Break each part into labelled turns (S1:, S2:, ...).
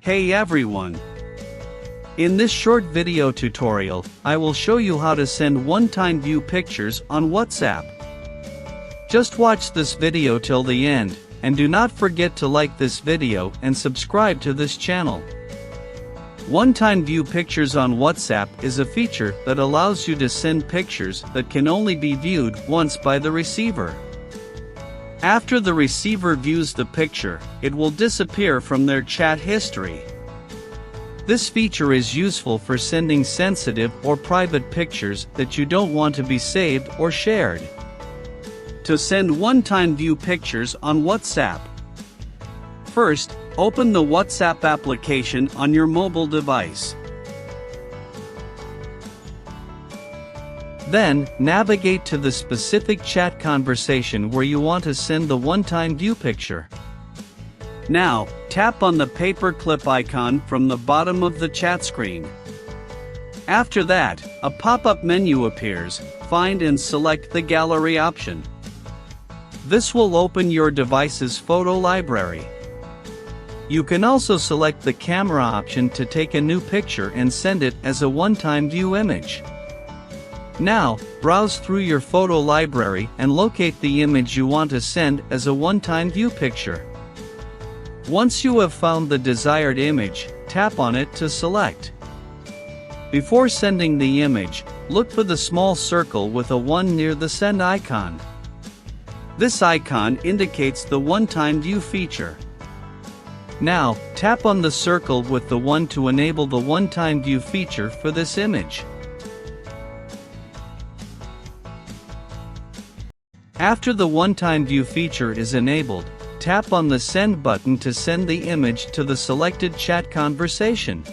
S1: Hey everyone! In this short video tutorial, I will show you how to send one-time view pictures on WhatsApp. Just watch this video till the end, and do not forget to like this video and subscribe to this channel. One-time view pictures on WhatsApp is a feature that allows you to send pictures that can only be viewed once by the receiver. After the receiver views the picture, it will disappear from their chat history. This feature is useful for sending sensitive or private pictures that you don't want to be saved or shared. To send one-time view pictures on WhatsApp, first, open the WhatsApp application on your mobile device. Then, navigate to the specific chat conversation where you want to send the one-time view picture. Now, tap on the paperclip icon from the bottom of the chat screen. After that, a pop-up menu appears. Find and select the gallery option. This will open your device's photo library. You can also select the camera option to take a new picture and send it as a one-time view image. Now, browse through your photo library and locate the image you want to send as a one-time view picture. Once you have found the desired image, tap on it to select. Before sending the image, look for the small circle with a 1 near the send icon. This icon indicates the one-time view feature. Now, tap on the circle with the 1 to enable the one-time view feature for this image. After the one-time view feature is enabled, tap on the Send button to send the image to the selected chat conversation.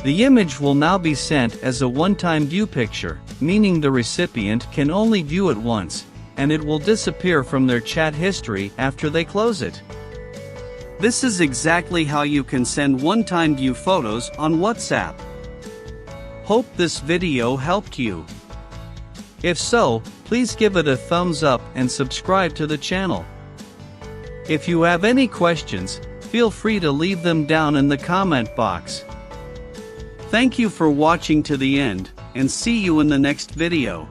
S1: The image will now be sent as a one-time view picture, meaning the recipient can only view it once, and it will disappear from their chat history after they close it. This is exactly how you can send one-time view photos on WhatsApp. Hope this video helped you. If so, please give it a thumbs up and subscribe to the channel. If you have any questions, feel free to leave them down in the comment box. Thank you for watching to the end, and see you in the next video.